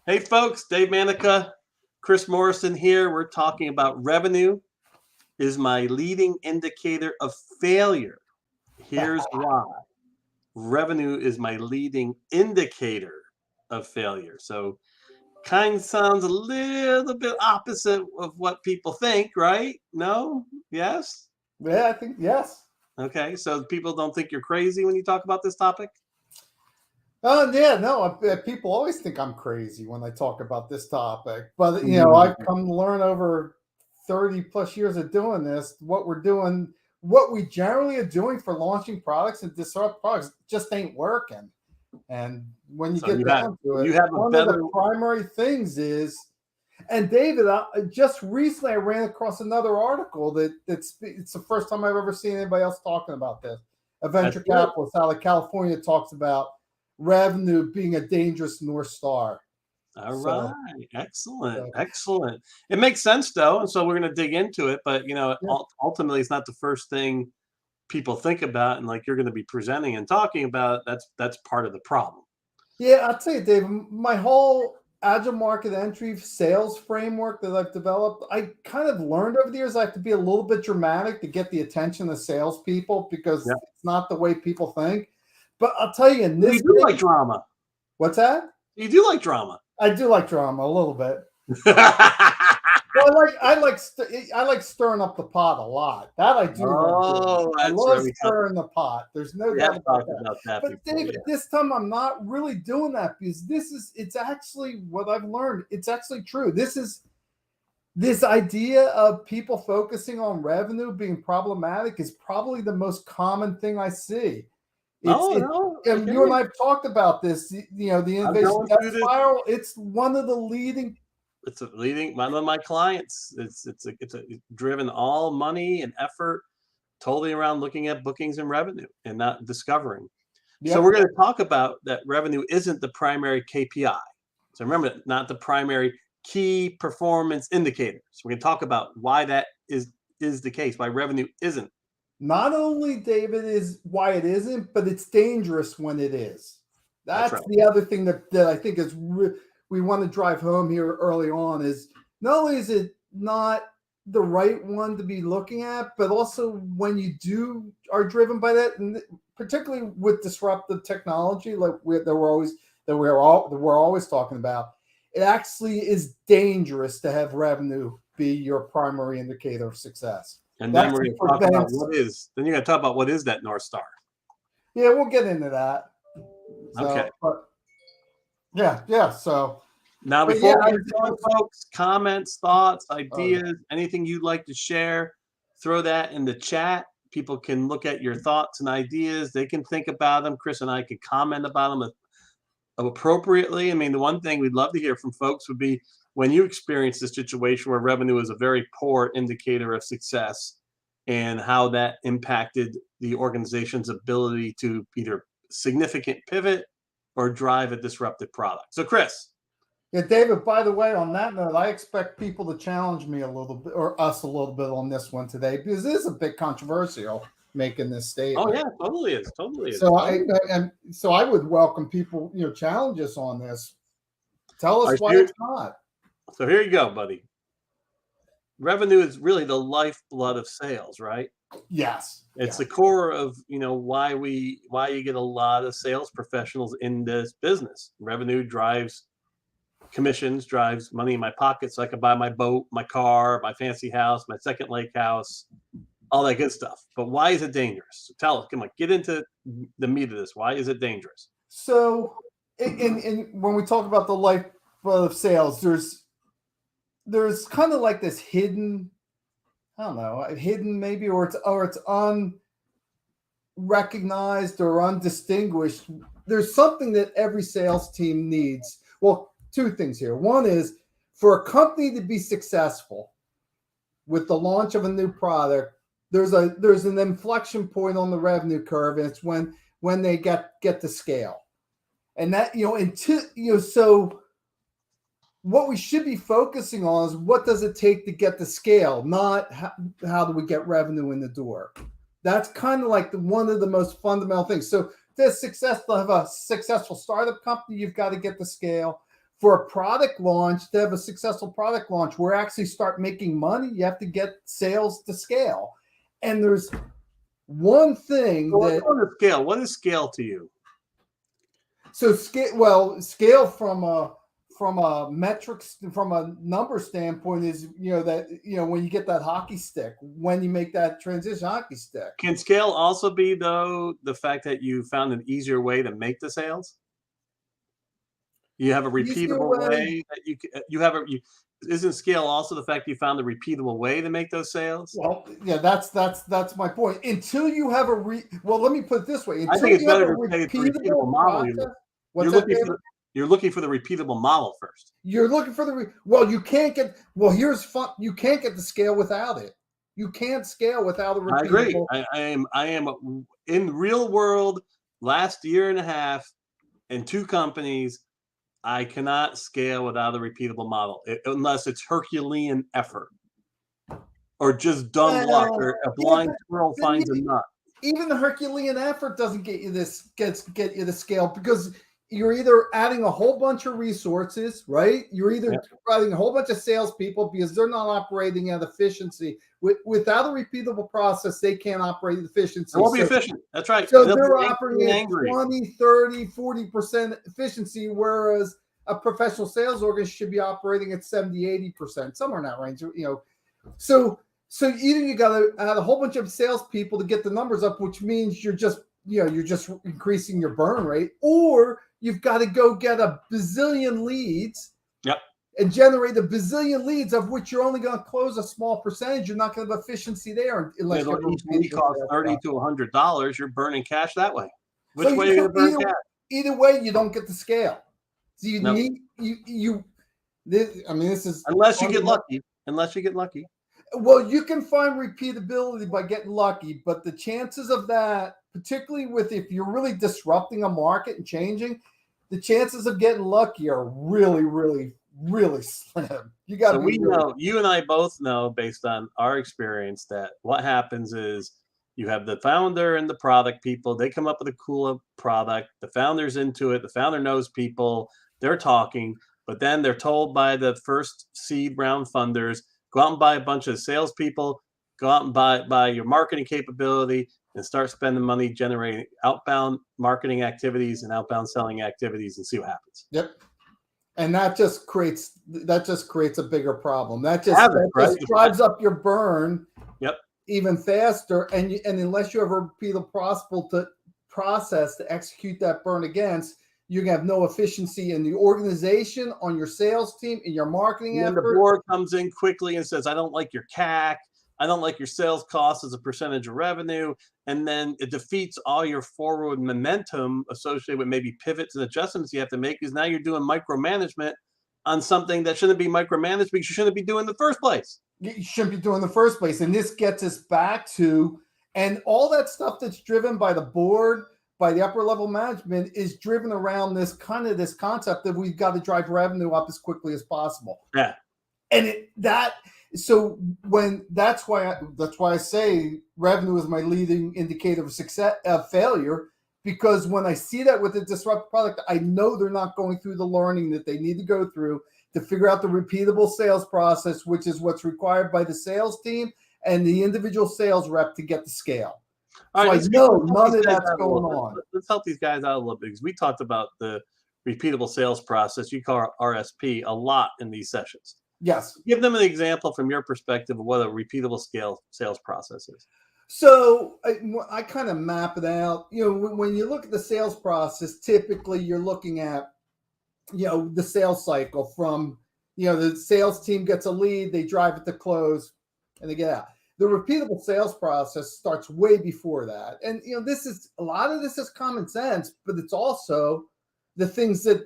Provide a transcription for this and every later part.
Hey, folks, Dave Manica, Chris Morrison here. We're talking about revenue is my leading indicator of failure. Here's why. Revenue is my leading indicator of failure. So, kind of sounds a little bit opposite of what people think, right? No? Yes? Yeah, I think yes. Okay, so people don't think you're crazy when you talk about this topic? Oh yeah, no. People always think I'm crazy when I talk about this topic, but I've Mm. come to learn over 30+ years of doing this. What we're doing, what we generally are doing for launching products and disrupt products, just ain't working. And when you So get you have down to it, you have a one of the better. primary things is, and David, just recently I ran across another article it's the first time I've ever seen anybody else talking about this. A That's venture good. capitalist out of California talks about revenue being a dangerous North Star. All right. So, Excellent. so Excellent. It makes sense though, and so we're going to dig into it, but yeah, ultimately it's not the first thing people think about, and like you're going to be presenting and talking about, that's part of the problem. yeah. I'll tell you, David, my whole agile market entry sales framework that I've developed, I kind of learned over the years I have to be a little bit dramatic to get the attention of salespeople because Yeah. it's not the way people think. But I'll tell you, in Well, you this do like case, drama. what's that? You do like drama. I do like drama a little bit. Oh, Well, I like stirring up the pot a lot. That I do love doing. I that's love right. stirring the pot. There's no We have doubt about talked that. about that But before. David, Yeah. this time I'm not really doing that because it's actually what I've learned. It's actually true. This idea of people focusing on revenue being problematic is probably the most common thing I see. No, It no, I and hear you and you. I have talked about this. The I'm innovation going death through this. spiral. It's one of the leading. It's a leading one of my clients. It's driven all money and effort totally around looking at bookings and revenue and not discovering. So we're Yep. going to talk about that revenue isn't the primary KPI. So remember, not the primary key performance indicator. So we're going to talk about why that is the case, why revenue isn't. Not only, David, is why it isn't, but it's dangerous when it is. That's right. That's the other thing that I think we want to drive home here early on is not only is it not the right one to be looking at, but also when you do are driven by that, and particularly with disruptive technology like we're always talking about, it actually is dangerous to have revenue be your primary indicator of success. And then That we're can going to talk about prevent. then you're going to talk about what is that North Star. Yeah, we'll get into that. Okay. So, but yeah, yeah. So, Now, but yeah, before we get going, folks, comments, thoughts, oh, ideas, anything you'd like to share, throw that in the chat. People can look at your thoughts and ideas. They can think about them. Chris and I could comment about them appropriately. I mean, the one thing we'd love to hear from folks would be when you experience a situation where revenue is a very poor indicator of success and how that impacted the organization's ability to either significant pivot or drive a disruptive product. So, Chris. yeah, David. By the way, on that note, I expect people to challenge me a little bit or us a little bit on this one today because it is a bit controversial making this Oh statement. yeah, totally is. Totally is. So I Totally. and so I would welcome people, challenge us on this. Tell All us right, why it's not. so here you go, buddy. Revenue is really the lifeblood of sales, right? Yes. It's Yeah. the core of why you get a lot of sales professionals in this business. Revenue drives commissions, drives money in my pocket so I can buy my boat, my car, my fancy house, my second lake house, all that good stuff. But why is it dangerous? So tell us, come on, get into the meat of this. Why is it dangerous? So, in when we talk about the lifeblood of sales, there's kind of like this hidden, I don't know, hidden maybe, or it's unrecognized or undistinguished. There's something that every sales team needs. Well, two things here. One is for a company to be successful with the launch of a new product, there's an inflection point on the revenue curve, and it's when they get to scale. And that, until so what we should be focusing on is what does it take to get to scale, not how do we get revenue in the door. That's kind of like one of the most fundamental things. So to have a successful startup company, you've got to get to scale. for a product launch, to have a successful product launch, where actually start making money, you have to get sales to scale. And there's one thing So that on the scale, what is scale to you? so scale from a metrics, from a number standpoint, is that when you get that hockey stick, when you make that transition hockey stick. Can scale also be, though, the fact that you found an easier way to make the sales? You have a repeatable way that isn't scale also the fact you found a repeatable way to make those sales? Well, yeah, that's my point. Until you have let me put it this way. I think it's better to say it's a repeatable model. You're looking for the repeatable model first. You're looking for you can't get you can't get the scale without it. You can't scale without a repeatable. I agree. I am in real world. Last year and a half in 2 companies, I cannot scale without a repeatable model unless it's Herculean effort or just dumb luck or a blind squirrel finds a nut. Even the Herculean effort doesn't get you get you the scale, because you're either adding a whole bunch of resources, right? You're either adding a whole bunch of salespeople because they're not operating at efficiency. Without a repeatable process, they can't operate at efficiency. It won't be efficient. That's right. So they're operating at 20, 30, 40% efficiency, whereas a professional sales organization should be operating at 70, 80%, somewhere in that range. So either you got to add a whole bunch of salespeople to get the numbers up, which means you're just increasing your burn rate, or you've got to go get a bazillion leads. Yep. And generate a bazillion leads, of which you're only going to close a small percentage. You're not going to have efficiency there unless each lead costs $30 to $100. You're burning cash that way. Which way are you going to burn cash? Either way, you don't get the scale. So you need this is unless you get lucky. Unless you get lucky. Well, you can find repeatability by getting lucky, but the chances of that, particularly if you're really disrupting a market and changing, the chances of getting lucky are really, really, really slim. You got to. So you and I both know, based on our experience, that what happens is you have the founder and the product people. They come up with a cool product. The founder's into it. The founder knows people. They're talking, but then they're told by the first seed round funders, go out and buy a bunch of salespeople, go out and buy your marketing capability, and start spending money generating outbound marketing activities and outbound selling activities, and see what happens. Yep. And that just creates a bigger problem. That just drives up your burn. Yep. Even faster. And unless you have a repeatable process to execute that burn against, you're going to have no efficiency in the organization, on your sales team, in your marketing effort. The board comes in quickly and says, I don't like your CAC. I don't like your sales cost as a percentage of revenue. And then it defeats all your forward momentum associated with maybe pivots and adjustments you have to make, because now you're doing micromanagement on something that shouldn't be micromanaged, because you shouldn't be doing in the first place. You shouldn't be doing in the first place. And this gets us back to, and all that stuff that's driven by the board, by the upper level management, is driven around this concept that we've got to drive revenue up as quickly as possible. Yeah. And that's why I say revenue is my leading indicator of success, of failure, because when I see that with a disruptive product, I know they're not going through the learning that they need to go through to figure out the repeatable sales process, which is what's required by the sales team and the individual sales rep to get the scale. All right, so I know none of that's going on. Let's help these guys out a little bit, because we talked about the repeatable sales process, you call it RSP, a lot in these sessions. Yes. Give them an example from your perspective of what a repeatable sales process is. So I kind of map it out. When you look at the sales process, typically you're looking at, the sales cycle from, the sales team gets a lead, they drive it to close, and they get out. The repeatable sales process starts way before that. And, a lot of this is common sense, but it's also the things that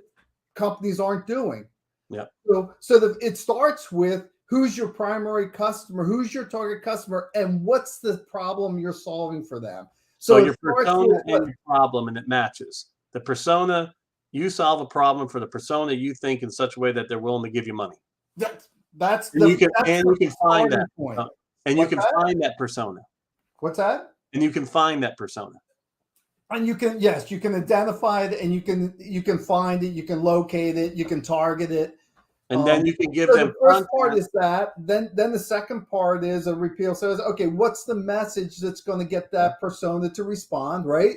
companies aren't doing. Yeah. So it starts with, who's your primary customer, who's your target customer, and what's the problem you're solving for them. So your persona and your problem, and it matches. The persona, you solve a problem for the persona you think in such a way that they're willing to give you money. You can find that point. And you can find that persona. What's that? And you can find that persona. And you can, yes, you can identify it, and you can find it, you can locate it, you can target it. And then you can give So them the first part content. is that. Then the second part is a repeal. So it's, okay, what's the message that's going to get that persona to respond, right?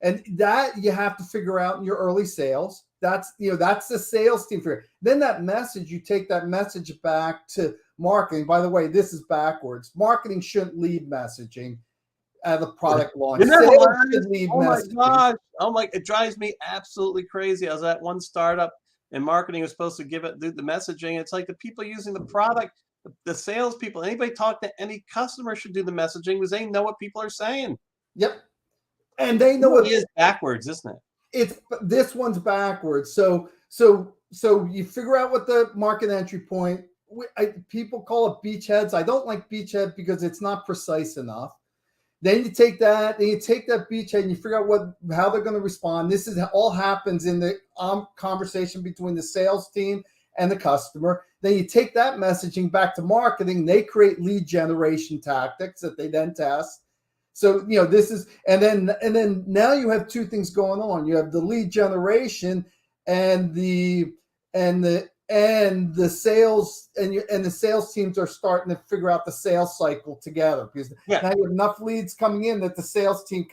And that you have to figure out in your early sales. That's that's the sales team for. Then that message, you take that message back to marketing. By the way, this is backwards. Marketing shouldn't lead messaging at the product launch. Isn't that Sales hilarious? should lead Oh my messaging. gosh. Oh my, it drives me absolutely crazy. I was at one startup and marketing was supposed to do the messaging. It's like the people using the product, the salespeople, anybody talk to any customer should do the messaging because they know what people are saying. Yep. And they It know really what is backwards, isn't it? it's this one's backwards. So you figure out what the market entry point. People call it beachheads. I don't like beachhead because it's not precise enough. Then you take that beachhead and you figure out how they're going to respond. This is all happens in the conversation between the sales team and the customer. Then you take that messaging back to marketing. They create lead generation tactics that they then test. So this is, and then now you have two things going on. You have the lead generation and the sales, and the sales teams are starting to figure out the sales cycle together, because now you have enough leads coming in that the sales team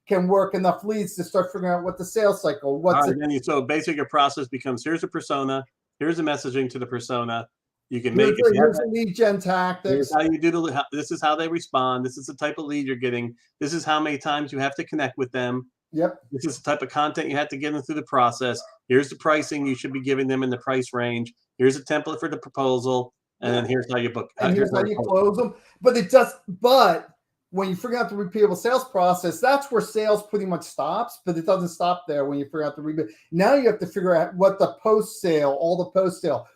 can work enough leads to start figuring out what the sales cycle. So basically your process becomes, here's a persona, here's the messaging to the persona. You can here's a lead gen tactics. Here's how you do this is how they respond. This is the type of lead you're getting. This is how many times you have to connect with them. Yep. This is the type of content you have to give them through the process. Here's the pricing you should be giving them in the price range. Here's a template for the proposal, and then here's how you book. And here's how you close them. But when you figure out the repeatable sales process, that's where sales pretty much stops. But it doesn't stop there when you figure out the repeat. Now you have to figure out what the post-sale,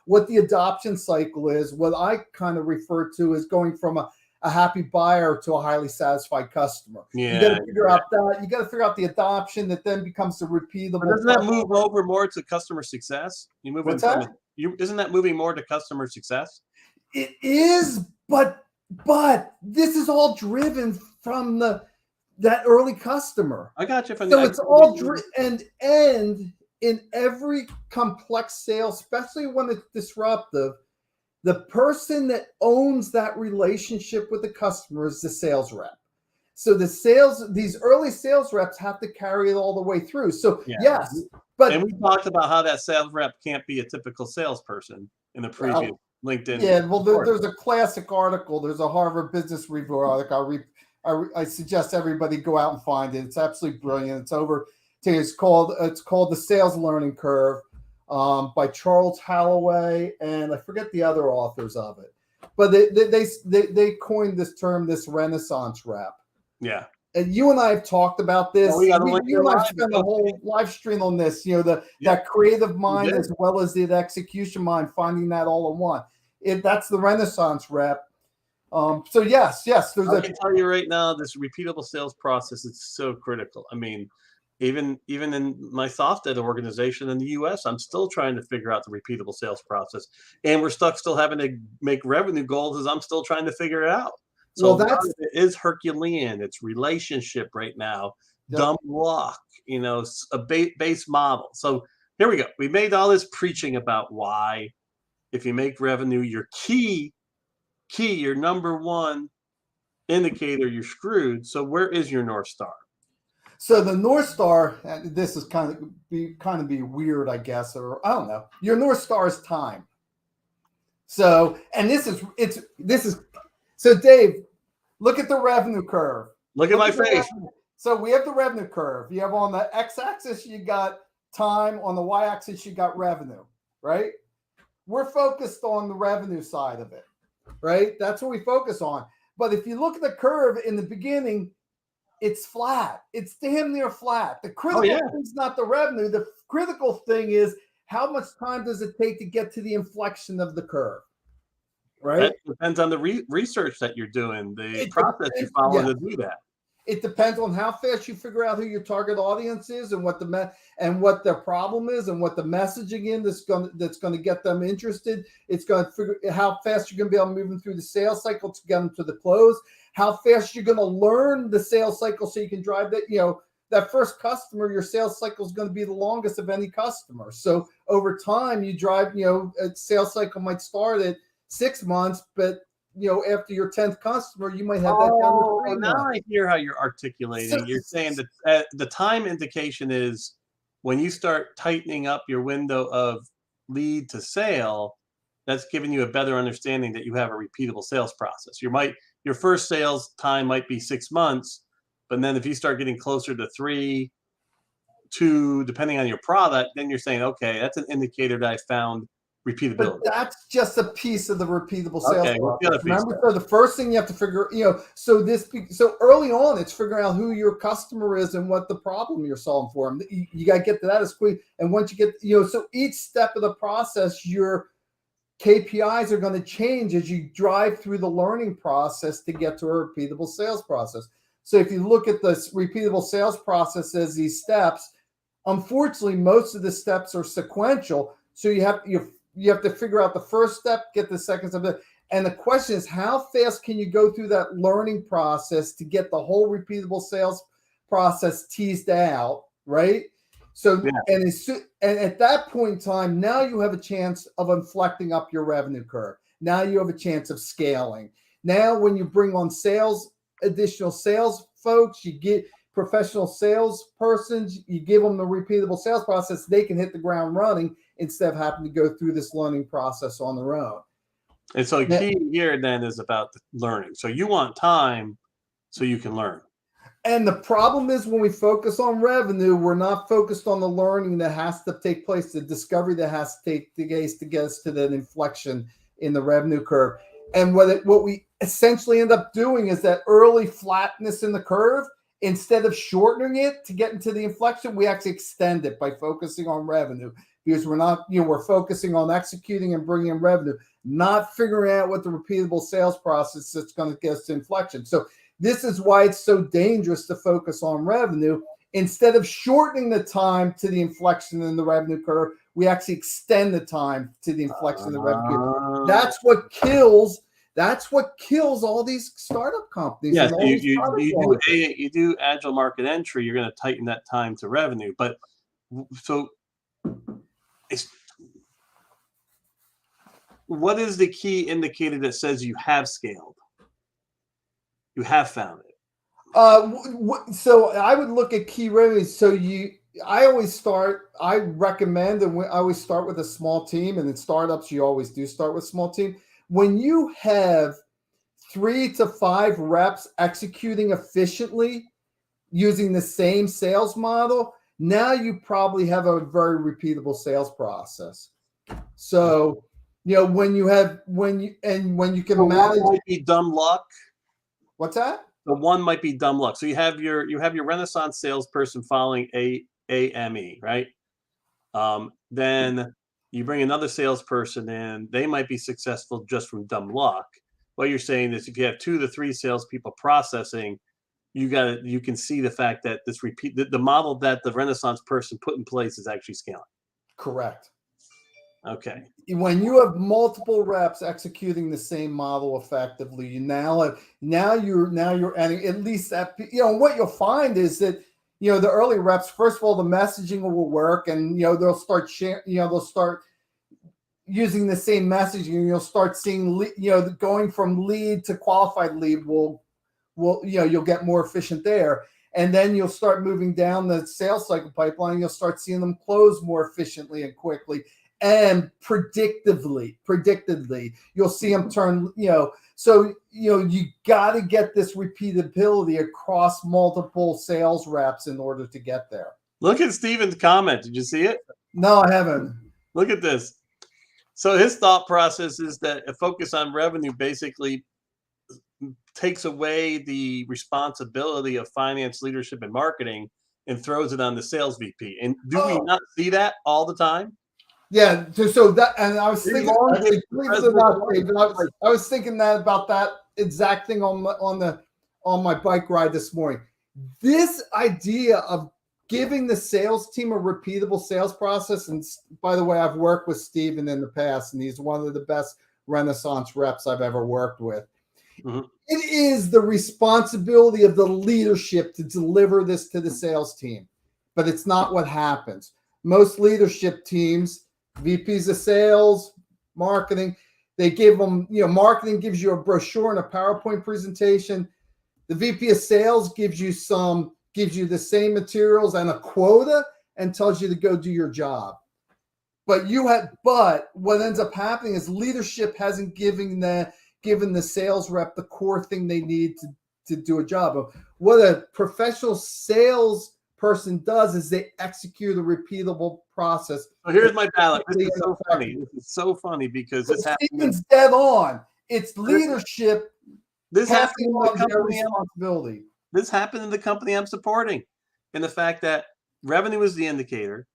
what the adoption cycle is. What I kind of refer to as going from a happy buyer to a highly satisfied customer. Yeah, you got to figure out that. You got to figure out the adoption that then becomes the repeatable. But doesn't that move over more to customer success? What's that? Isn't that moving more to customer success? It is, but this is all driven from that early customer. I got you. So it's all and in every complex sale, especially when it's disruptive, the person that owns that relationship with the customer is the sales rep. So these early sales reps have to carry it all the way through. So yes, and we talked about how that sales rep can't be a typical salesperson in the previous LinkedIn. Yeah, well, there's a classic article. There's a Harvard Business Review article. I suggest everybody go out and find it. It's absolutely brilliant. It's called The Sales Learning Curve by Charles Holloway, and I forget the other authors of it. But they coined this term, this Renaissance rep. Yeah. And you and I have talked about this. Well, you and I spent a whole live stream on this. That creative mind as well as the execution mind, finding that all in one. That's the Renaissance rep. So yes, I can tell you right now, this repeatable sales process is so critical. I mean, even in my SoftEd organization in the US, I'm still trying to figure out the repeatable sales process, and we're still having to make revenue goals as I'm still trying to figure it out. So it is Herculean. It's relationship right now, dumb luck, a base model. So here we go. We made all this preaching about why, if you make revenue your key, your number one indicator, you're screwed. So where is your North Star? So the North Star, and this is kind of be weird, I guess, or I don't know. Your North Star is time. So, and this is so Dave, look at the revenue curve. Look at my face. So we have the revenue curve. You have on the x-axis, you got time. On the y-axis, you got revenue, right? We're focused on the revenue side of it, right? That's what we focus on. But if you look at the curve in the beginning, it's flat. It's damn near flat. The critical thing is not the revenue. The critical thing is how much time does it take to get to the inflection of the curve, right? That depends on the research that you're doing, the process you follow to do that. It depends on how fast you figure out who your target audience is and what their problem is and what the messaging that's going to get them interested. It's going to figure how fast you're going to be able to move them through the sales cycle to get them to the close. How fast you're going to learn the sales cycle so you can drive that. that first customer, your sales cycle is going to be the longest of any customer. So over time, you drive, a sales cycle might start at 6 months, but after your 10th customer, you might have that down to 3 now months. I hear how you're articulating. So- You're saying that the time indication is when you start tightening up your window of lead to sale, that's giving you a better understanding that you have a repeatable sales process. Your first sales time might be 6 months, but then if you start getting closer to 3, 2, depending on your product, then you're saying, okay, that's an indicator that I found repeatability. But that's just a piece of the repeatable sales Okay, what's the process. other piece? Remember, so the first thing you have to figure, so early on, it's figuring out who your customer is and what the problem you're solving for them. You got to get to that as quick. And once you get, so each step of the process, your KPIs are going to change as you drive through the learning process to get to a repeatable sales process. So if you look at this repeatable sales process as these steps, unfortunately, most of the steps are sequential. So you have to figure out the first step, get the second step. And the question is, how fast can you go through that learning process to get the whole repeatable sales process teased out, right? So, yeah. And at that point in time, now you have a chance of inflecting up your revenue curve. Now you have a chance of scaling. Now, when you bring on additional sales folks, you get professional sales persons, you give them the repeatable sales process, they can hit the ground running instead of having to go through this learning process on their own. And so key here then is about the learning. So you want time so you can learn. And the problem is when we focus on revenue, we're not focused on the learning that has to take place, the discovery that has to take place to get us to that inflection in the revenue curve. And what we essentially end up doing is that early flatness in the curve, instead of shortening it to get into the inflection, we actually extend it by focusing on revenue, because we're focusing on executing and bringing in revenue, not figuring out what the repeatable sales process that's going to get us to inflection. So this is why it's so dangerous to focus on revenue. Instead of shortening the time to the inflection in the revenue curve, we actually extend the time to the inflection in the revenue curve. That's what kills all these startup companies. Yes, you do agile market entry, you're going to tighten that time to revenue. But so what is the key indicator that says you have scaled? You have found it. So I would look at key revenue. So I recommend, and I always start with a small team, and in startups, you always do start with a small team. When you have 3 to 5 reps executing efficiently using the same sales model, now you probably have a very repeatable sales process. So, when you can manage, might be dumb luck. What's that? The one might be dumb luck. So you have your Renaissance salesperson following AME, right? Then you bring another salesperson in. They might be successful just from dumb luck. What you're saying is, if you have 2 to 3 salespeople processing, you can see the fact that the model that the Renaissance person put in place is actually scaling. Correct. Okay. When you have multiple reps executing the same model effectively, you're adding at least that. What you'll find is that the early reps, first of all, the messaging will work, and they'll start sharing. They'll start using the same messaging, and you'll start seeing going from lead to qualified lead you'll get more efficient there. And then you'll start moving down the sales cycle pipeline. You'll start seeing them close more efficiently and quickly. And predictably, you'll see them turn, so, you got to get this repeatability across multiple sales reps in order to get there. Look at Steven's comment. Did you see it? No, I haven't. Look at this. So his thought process is that a focus on revenue basically takes away the responsibility of finance, leadership, and marketing and throws it on the sales VP. And do we not see that all the time? Yeah, so that, and I was thinking, I was thinking that about that exact thing on my bike ride this morning. This idea of giving the sales team a repeatable sales process, and by the way, I've worked with Steven in the past, and he's one of the best Renaissance reps I've ever worked with. Mhm. It is the responsibility of the leadership to deliver this to the sales team, but it's not what happens. Most leadership teams, VPs of sales, marketing, they give them, marketing gives you a brochure and a PowerPoint presentation. The VP of sales gives you the same materials and a quota and tells you to go do your job. But what ends up happening is leadership hasn't given the sales rep the core thing they need to do a job. What a professional sales person does is they execute a repeatable process. So here's my ballot. This is so funny. This is so funny because this happened. Stephen's dead on. It's leadership. This happened in the company. Responsibility. This happened in the company I'm supporting, in the fact that revenue is the indicator,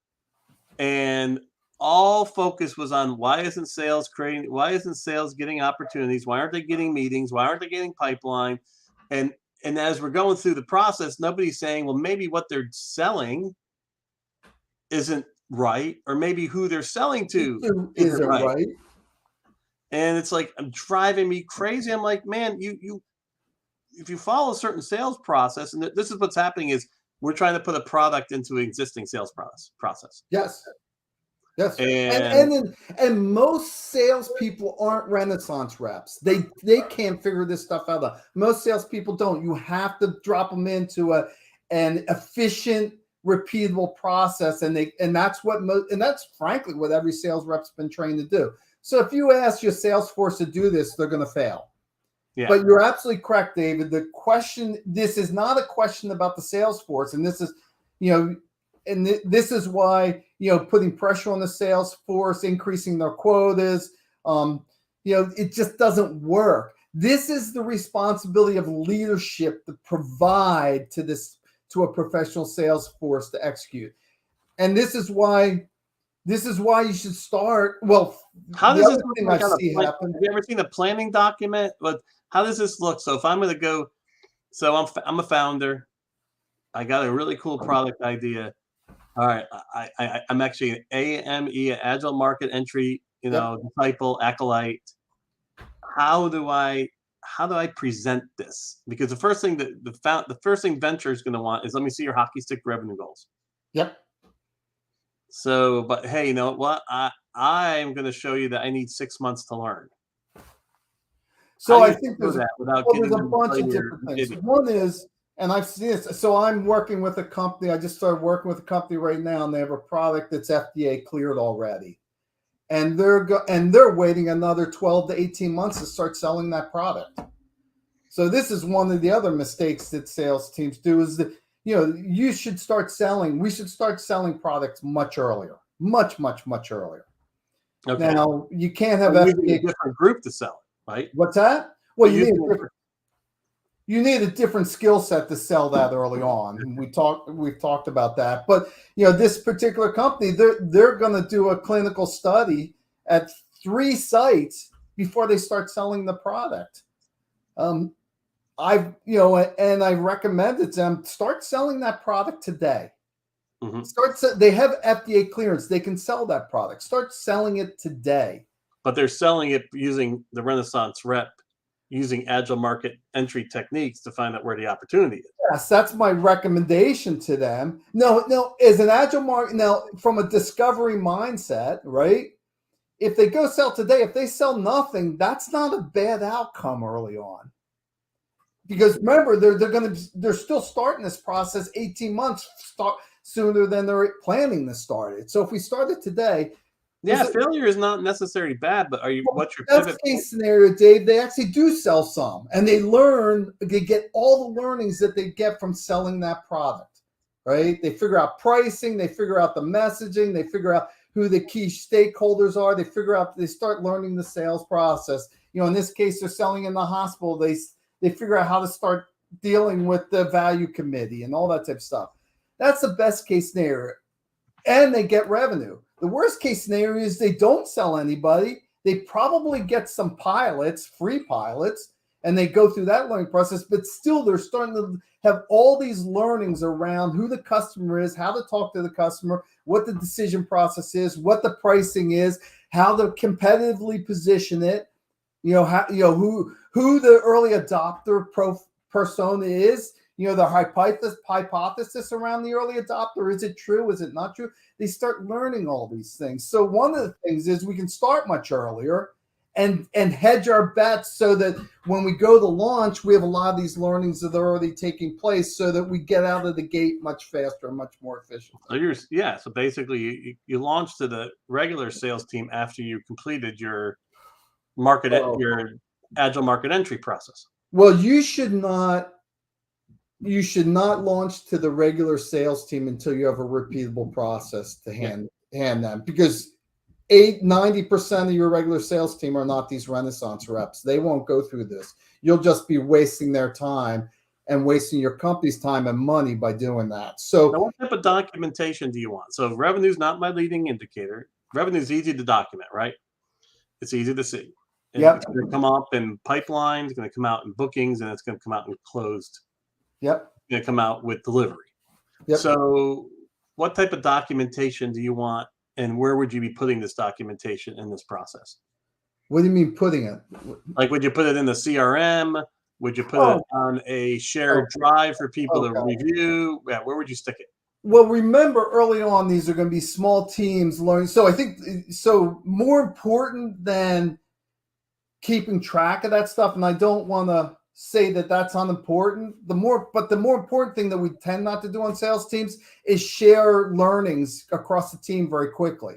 and all focus was on why isn't sales getting opportunities? Why aren't they getting meetings? Why aren't they getting pipeline? And as we're going through the process, nobody's saying, well, maybe what they're selling isn't right, or maybe who they're selling to isn't right. And it's like, I'm driving me crazy. I'm like, man, if you follow a certain sales process, and this is what's happening, is we're trying to put a product into an existing sales process. Yes. Yes, and most salespeople aren't Renaissance reps. They can't figure this stuff out. Most salespeople don't. You have to drop them into an efficient, repeatable process, and that's frankly what every sales rep's been trained to do. So if you ask your sales force to do this, they're going to fail. Yeah. But you're absolutely correct, David. This is not a question about the sales force, and this is, and this is why, putting pressure on the sales force, increasing their quotas, it just doesn't work. This is the responsibility of leadership to provide to a professional sales force to execute. And this is why you should start. Well, how does this look like? Have you ever seen a planning document? But how does this look? So if I'm going to go, so I'm a founder. I got a really cool product idea. All right, I'm actually an AME, Agile Market Entry, disciple, acolyte. How do I present this? Because the first thing Venture is going to want is, let me see your hockey stick revenue goals. Yep. So, but hey, you know what? I'm going to show you that I need 6 months to learn. So I think there's a bunch of different things. One is, and I've seen this. So I'm working with a company. I just started working with a company right now, and they have a product that's FDA cleared already, and they're waiting another 12 to 18 months to start selling that product. So this is one of the other mistakes that sales teams do, is that you should start selling. We should start selling products much earlier, much earlier. Okay. Now you can't have a different group to sell it, right? What's that? Well, you need a different skill set to sell that early on. And we've talked about that. But this particular company, they're going to do a clinical study at 3 sites before they start selling the product. And I recommended them start selling that product today. Mm-hmm. They have FDA clearance. They can sell that product. Start selling it today. But they're selling it using the Renaissance rep, using Agile Market Entry techniques to find out where the opportunity is. Yes, that's my recommendation to them. No, as an Agile Market, now from a discovery mindset, right? If they go sell today, if they sell nothing, that's not a bad outcome early on. Because remember, they're still starting this process 18 months sooner than they're planning to start it. So if we start it today. Yeah, failure is not necessarily bad, but what's your pivot? Best case scenario, Dave, they actually do sell some, and they get all the learnings that they get from selling that product, right? They figure out pricing, they figure out the messaging, they figure out who the key stakeholders are, they start learning the sales process. In this case, they're selling in the hospital, they figure out how to start dealing with the value committee and all that type of stuff. That's the best case scenario. And they get revenue. The worst case scenario is they don't sell anybody. They probably get some free pilots, and they go through that learning process, but still they're starting to have all these learnings around who the customer is, how to talk to the customer, what the decision process is, what the pricing is, how to competitively position it. Who the early adopter persona is. The hypothesis around the early adopter. Is it true? Is it not true? They start learning all these things. So one of the things is we can start much earlier and hedge our bets so that when we go to launch, we have a lot of these learnings that are already taking place so that we get out of the gate much faster and much more efficient. So basically you launched to the regular sales team after you completed your your agile market entry process. Well, you should not launch to the regular sales team until you have a repeatable process to hand them, because 90% of your regular sales team are not these Renaissance reps. They won't go through this. You'll just be wasting their time and wasting your company's time and money by doing that. So now, what type of documentation do you want? So revenue is not my leading indicator. Revenue is easy to document, right? It's easy to see. It's going to come up in pipelines, it's going to come out in bookings, and it's going to come out in closed. It's going to come out with delivery. So what type of documentation do you want, and where would you be putting this documentation in this process? What do you mean putting it? Like, would you put it in the CRM? Would you put it on a shared drive for people to review? Yeah, where would you stick it? Well, remember early on, these are going to be small teams learning. So I think more important than keeping track of that stuff, and I don't want to say that that's unimportant. The more important thing that we tend not to do on sales teams is share learnings across the team very quickly.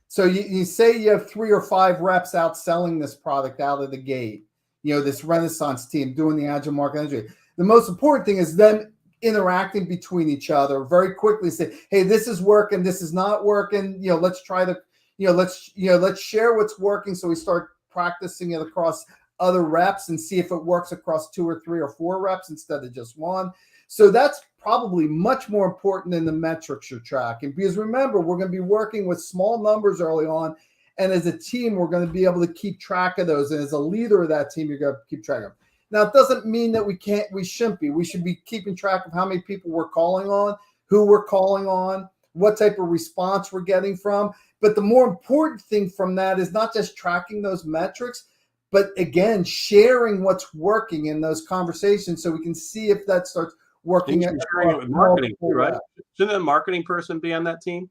So you say you have 3 or 5 reps out selling this product out of the gate, this Renaissance team doing the agile market entry. The most important thing is them interacting between each other very quickly. Say, hey, this is working, this is not working. Let's try to, let's share what's working. So we start practicing it across other reps and see if it works across 2 or 3 or 4 reps instead of just one. So that's probably much more important than the metrics you're tracking, because remember, we're going to be working with small numbers early on. And as a team, we're going to be able to keep track of those. And as a leader of that team, you're going to keep track of them. Now, it doesn't mean that we shouldn't be. We should be keeping track of how many people we're calling on, who we're calling on, what type of response we're getting from. But the more important thing from that is not just tracking those metrics, but again, sharing what's working in those conversations so we can see if that starts working. Sharing it with marketing, right? Shouldn't a marketing person be on that team?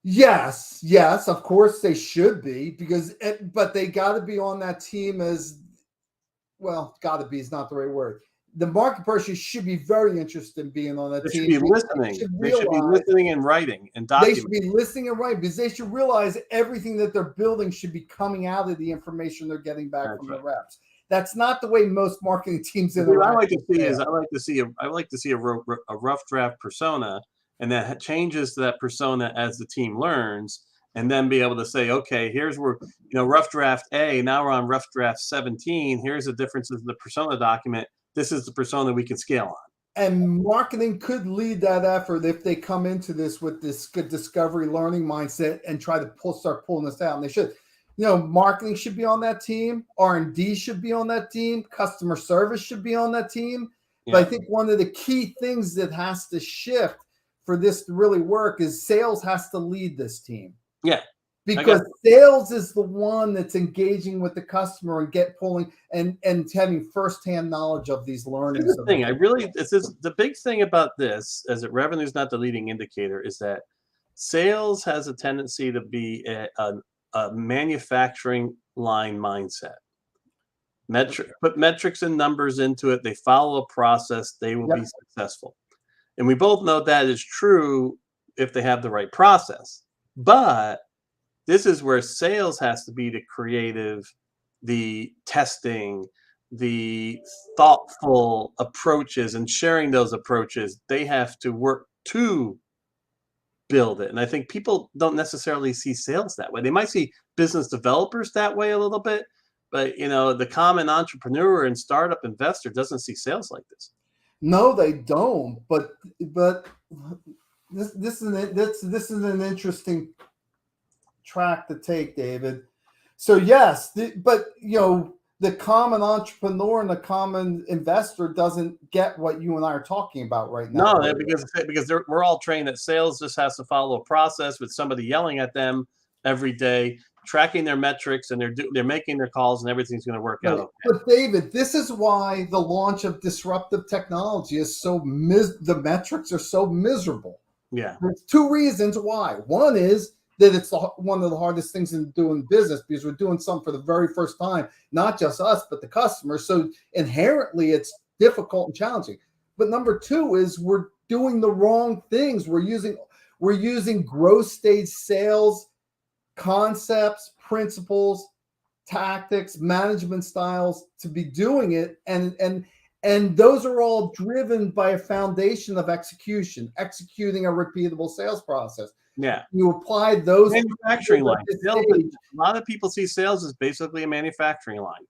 Yes, of course they should be, but they got to be on that team as well. Got to be is not the right word. The market person should be very interested in being on that team. They should be listening. They should be listening and writing and documenting. They should be listening and writing, because they should realize everything that they're building should be coming out of the information they're getting back from the reps. That's not the way most marketing teams interact. What I like to see a rough draft persona, and that changes to that persona as the team learns, and then be able to say, okay, here's where, rough draft A, now we're on rough draft 17. Here's the differences in the persona document. This is the persona we can scale on. And marketing could lead that effort if they come into this with this good discovery learning mindset and try to start pulling this out. And they should. Marketing should be on that team. R&D should be on that team. Customer service should be on that team. Yeah. But I think one of the key things that has to shift for this to really work is sales has to lead this team. Yeah. Because sales is the one that's engaging with the customer and pulling and having firsthand knowledge of these learnings. Here's the thing, the big thing about this, as revenue is not the leading indicator, is that sales has a tendency to be a manufacturing line mindset. Put metrics and numbers into it. They follow a process. They will be successful. And we both know that is true if they have the right process. But this is where sales has to be the creative, the testing, the thoughtful approaches, and sharing those approaches. They have to work to build it. And I think people don't necessarily see sales that way. They might see business developers that way a little bit, but the common entrepreneur and startup investor doesn't see sales like this. No, they don't. But this is an interesting track to take, David. So yes, but the common entrepreneur and the common investor doesn't get what you and I are talking about right now. No, because we're all trained that sales just has to follow a process with somebody yelling at them every day. tracking their metrics and they're making their calls and everything's going to work out. Okay. But David, this is why the launch of disruptive technology is so the metrics are so miserable. Yeah. There's two reasons why. One is that it's one of the hardest things to do in business because we're doing something for the very first time, not just us, but the customer. So inherently it's difficult and challenging. But number two is we're doing the wrong things. We're using growth stage sales concepts, principles, tactics, management styles to be doing it. And those are all driven by a foundation of executing a repeatable sales process. Yeah. You apply those manufacturing line. A lot of people see sales as basically a manufacturing line.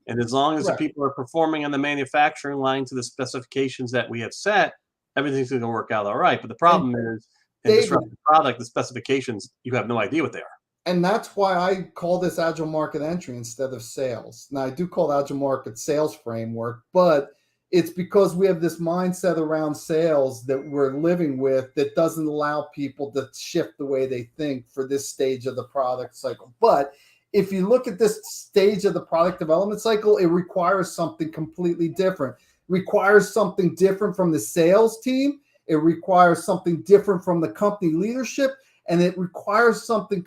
And as long as the people are performing on the manufacturing line to the specifications that we have set, everything's going to work out all right. But the problem is in disruptive product, the specifications, you have no idea what they are. And that's why I call this agile market entry instead of sales. Now, I do call it agile market sales framework, but it's because we have this mindset around sales that we're living with that doesn't allow people to shift the way they think for this stage of the product cycle. But if you look at this stage of the product development cycle, it requires something completely different. It requires something different from the sales team. It requires something different from the company leadership. And it requires something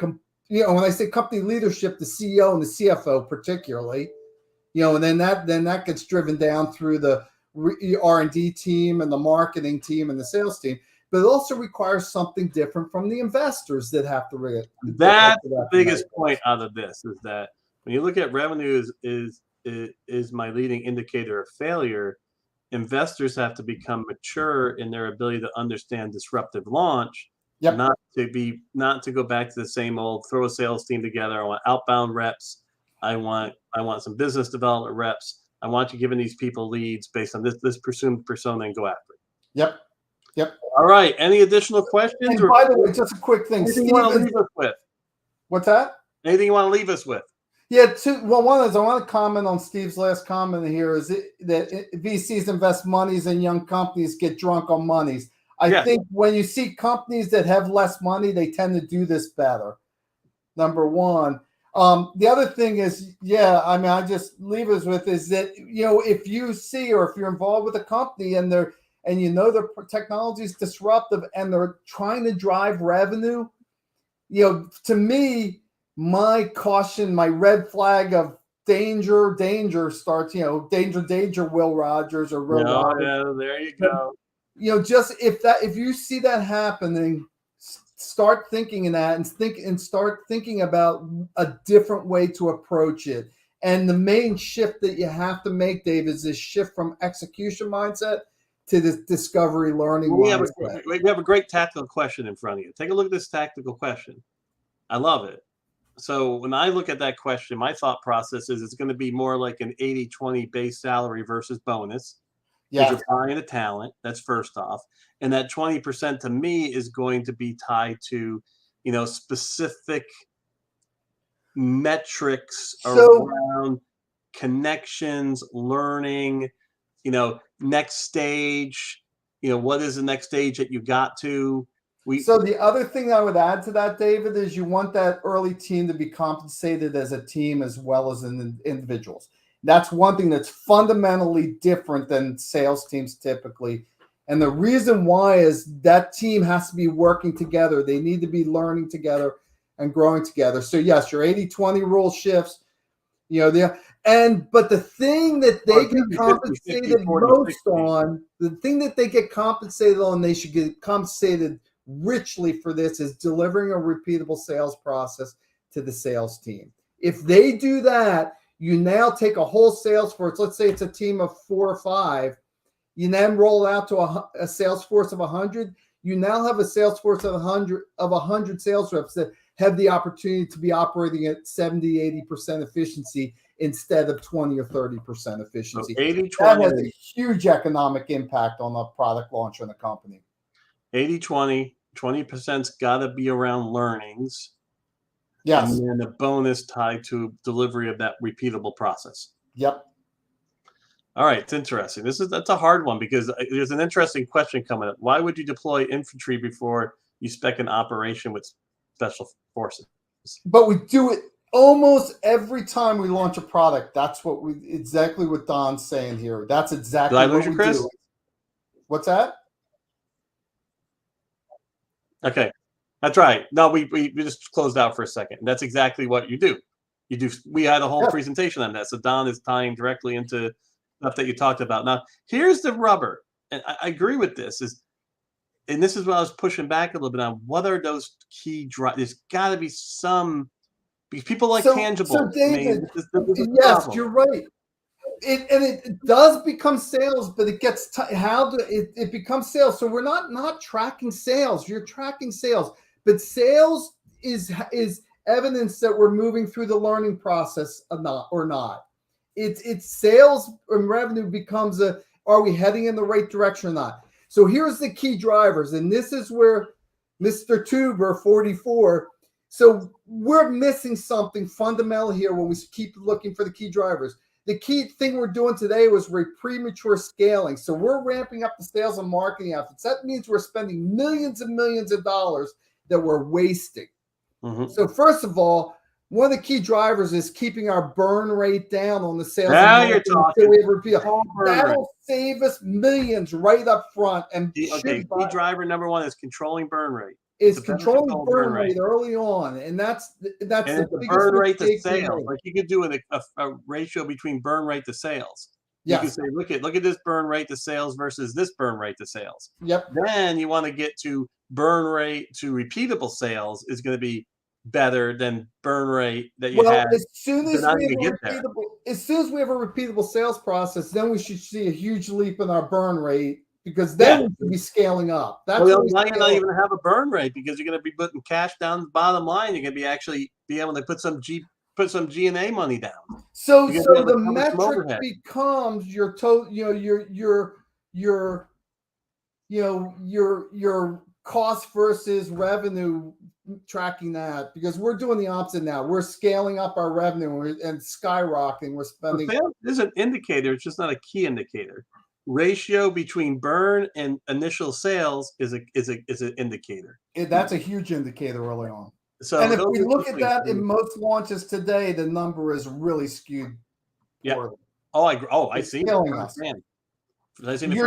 when I say company leadership, the CEO and the CFO particularly, and then that gets driven down through the R&D team and the marketing team and the sales team. But it also requires something different from the investors that have to That's the biggest point out of this is that when you look at revenue is my leading indicator of failure, investors have to become mature in their ability to understand disruptive launch. Yep. Not to go back to the same old throw a sales team together. I want outbound reps. I want some business development reps. I want you giving these people leads based on this presumed persona and go after it. Yep. All right. Any additional questions? And by the way, just a quick thing. Anything you want to leave us with? What's that? Anything you want to leave us with? Yeah. One is I want to comment on Steve's last comment here is that VCs invest monies in young companies get drunk on monies. I think when you see companies that have less money, they tend to do this better. Number one. The other thing is, I just leave us with is that, if you see or if you're involved with a company and their technology is disruptive and they're trying to drive revenue, to me, my caution, my red flag of danger starts, danger, Will Rogers or Will Rogers. Yeah, there you go. Just if you see that happening, start thinking in that and start thinking about a different way to approach it. And the main shift that you have to make, Dave, is this shift from execution mindset to this discovery learning mindset. We have a great tactical question in front of you. Take a look at this tactical question. I love it. So when I look at that question, my thought process is it's going to be more like an 80-20 base salary versus bonus. Yeah, you're buying a talent. That's first off, and that 20% to me is going to be tied to, specific metrics around connections, learning, next stage. What is the next stage that you got to? So the other thing I would add to that, David, is you want that early team to be compensated as a team as well as in individuals. That's one thing that's fundamentally different than sales teams typically. And the reason why is that team has to be working together. They need to be learning together and growing together. So yes, your 80-20 rule shifts, but the thing that they get compensated most on, the thing that they get compensated on, they should get compensated richly for this is delivering a repeatable sales process to the sales team. If they do that, you now take a whole sales force. Let's say it's a team of 4 or 5. You then roll out to a sales force of 100. You now have a sales force of 100 sales reps that have the opportunity to be operating at 70-80% efficiency instead of 20 or 30% efficiency. So 80-20, that has a huge economic impact on the product launch in the company. 80-20, 20%'s got to be around learnings. Yes. And then the bonus tied to delivery of that repeatable process. Yep. All right. It's interesting. That's a hard one because there's an interesting question coming up. Why would you deploy infantry before you spec an operation with special forces? But we do it Almost every time we launch a product, that's what exactly what Don's saying here. That's exactly Did I what lose you, we Chris? do. What's that? Okay, that's right. No, we just closed out for a second. That's exactly what you do. You do. We had a whole presentation on that. So Don is tying directly into stuff that you talked about. Now, here's the rubber, and I agree with this. And this is what I was pushing back a little bit on. What are those key drivers? There's got to be some, because people like tangible. So David, yes, problem. you're right. It does become sales, but it gets it becomes sales. So we're not tracking sales. You're tracking sales, but sales is evidence that we're moving through the learning process or not. It's sales and revenue becomes are we heading in the right direction or not? So here's the key drivers, and this is where Mr. Tuber 44. So we're missing something fundamental here when we keep looking for the key drivers. The key thing we're doing today was premature scaling. So we're ramping up the sales and marketing efforts. That means we're spending millions and millions of dollars that we're wasting. Mm-hmm. So first of all, one of the key drivers is keeping our burn rate down on the sales. Now you're talking. That'll save us millions right up front. And key driver number one is controlling burn rate. Is controlling burn rate early on, and that's the burn rate to sales. Like you could do a ratio between burn rate to sales. You can say, look at this burn rate to sales versus this burn rate to sales. Yep. Then you want to get to burn rate to repeatable sales is going to be better than burn rate that you have. As soon as we have a repeatable sales process, then we should see a huge leap in our burn rate. Because then we should be scaling up. That's now you're not even have a burn rate because you're going to be putting cash down the bottom line. You're going to be able to put some G&A money down. So the metric becomes your total, your cost versus revenue, tracking that, because we're doing the opposite now. We're scaling up our revenue and skyrocketing. We're spending. Sales is an indicator. It's just not a key indicator. Ratio between burn and initial sales is an indicator. That's a huge indicator early on. So, and if we look at that in most launches today, the number is really skewed. Yeah. I see. You're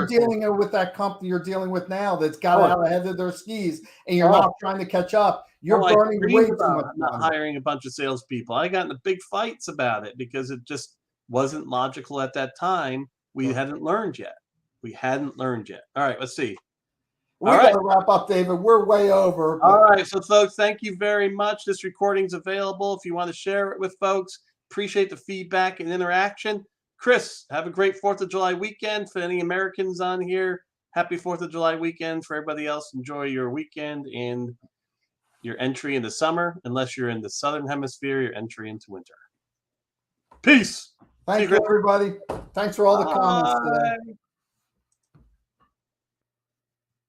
dealing with that company you're dealing with now that's got out ahead of their skis, and you're not trying to catch up. You're burning way too much. Not hiring a bunch of salespeople. I got into big fights about it because it just wasn't logical at that time. We hadn't learned yet. All right, let's see. We got to wrap up, David. We're way over. All right, so folks, thank you very much. This recording's available if you want to share it with folks. Appreciate the feedback and interaction. Chris, have a great 4th of July weekend. For any Americans on here, happy 4th of July weekend. For everybody else, enjoy your weekend and your entry into summer. Unless you're in the Southern Hemisphere, your entry into winter. Peace. Thank you, everybody. Thanks for all the comments today.